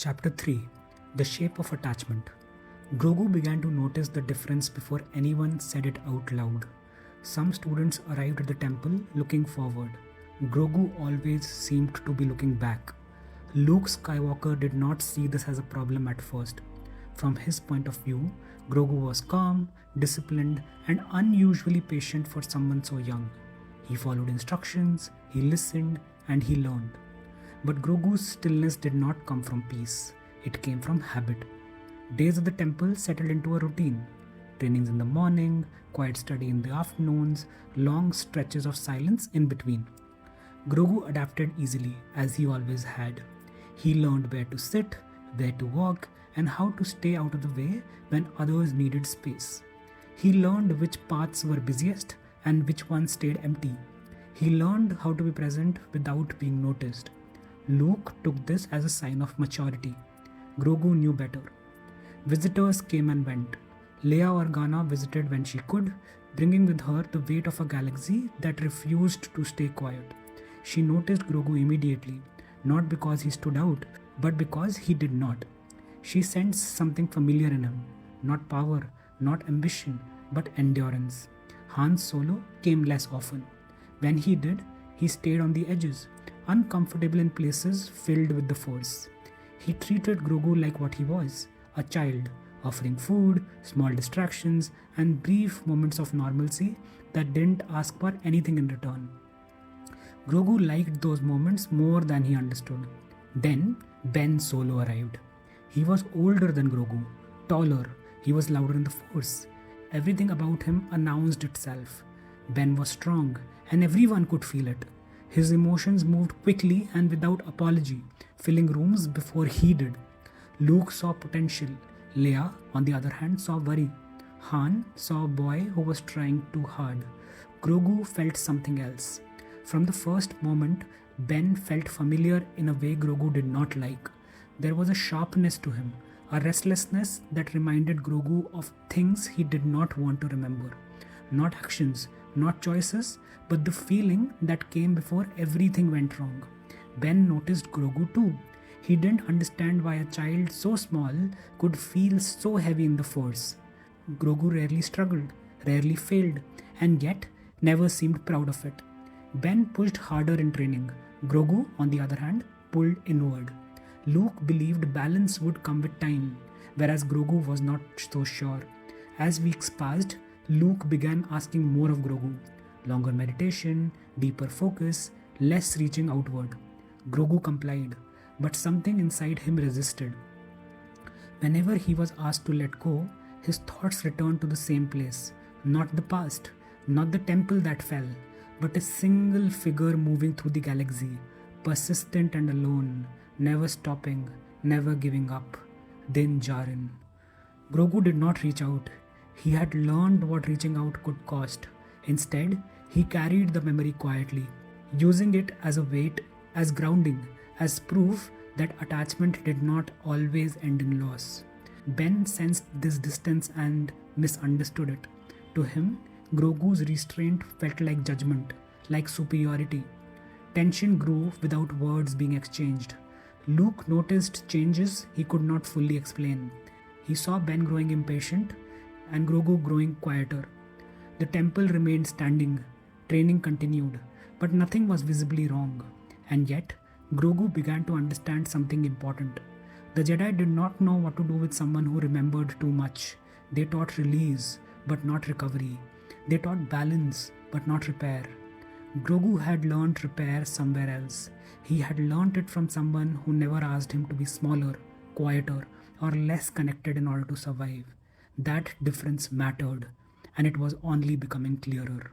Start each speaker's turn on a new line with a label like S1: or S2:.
S1: Chapter 3 The Shape of Attachment. Grogu began to notice the difference before anyone said it out loud. Some students arrived at the temple looking forward. Grogu always seemed to be looking back. Luke Skywalker did not see this as a problem at first. From his point of view, Grogu was calm, disciplined, and unusually patient for someone so young. He followed instructions, he listened, and he learned. But Grogu's stillness did not come from peace. It came from habit. Days at the temple settled into a routine. Trainings in the morning, quiet study in the afternoons, long stretches of silence in between. Grogu adapted easily, as he always had. He learned where to sit, where to walk, and how to stay out of the way when others needed space. He learned which paths were busiest and which ones stayed empty. He learned how to be present without being noticed. Luke took this as a sign of maturity. Grogu knew better. Visitors came and went. Leia Organa visited when she could, bringing with her the weight of a galaxy that refused to stay quiet. She noticed Grogu immediately, not because he stood out, but because he did not. She sensed something familiar in him, not power, not ambition, but endurance. Han Solo came less often. When he did, he stayed on the edges, uncomfortable in places filled with the Force. He treated Grogu like what he was, a child, offering food, small distractions, and brief moments of normalcy that didn't ask for anything in return. Grogu liked those moments more than he understood. Then, Ben Solo arrived. He was older than Grogu, taller, he was louder in the Force. Everything about him announced itself. Ben was strong, and everyone could feel it. His emotions moved quickly and without apology, filling rooms before he did. Luke saw potential. Leia, on the other hand, saw worry. Han saw a boy who was trying too hard. Grogu felt something else. From the first moment, Ben felt familiar in a way Grogu did not like. There was a sharpness to him, a restlessness that reminded Grogu of things he did not want to remember. Not actions, not choices, but the feeling that came before everything went wrong. Ben noticed Grogu too. He didn't understand why a child so small could feel so heavy in the Force. Grogu rarely struggled, rarely failed, and yet never seemed proud of it. Ben pushed harder in training. Grogu, on the other hand, pulled inward. Luke believed balance would come with time, whereas Grogu was not so sure. As weeks passed, Luke began asking more of Grogu. Longer meditation, deeper focus, less reaching outward. Grogu complied, but something inside him resisted. Whenever he was asked to let go, his thoughts returned to the same place. Not the past, not the temple that fell, but a single figure moving through the galaxy, persistent and alone, never stopping, never giving up. Din Djarin. Grogu did not reach out. He had learned what reaching out could cost. Instead, he carried the memory quietly, using it as a weight, as grounding, as proof that attachment did not always end in loss. Ben sensed this distance and misunderstood it. To him, Grogu's restraint felt like judgment, like superiority. Tension grew without words being exchanged. Luke noticed changes he could not fully explain. He saw Ben growing impatient and Grogu growing quieter. The temple remained standing, training continued, but nothing was visibly wrong. And yet, Grogu began to understand something important. The Jedi did not know what to do with someone who remembered too much. They taught release, but not recovery. They taught balance, but not repair. Grogu had learned repair somewhere else. He had learnt it from someone who never asked him to be smaller, quieter, or less connected in order to survive. That difference mattered, and it was only becoming clearer.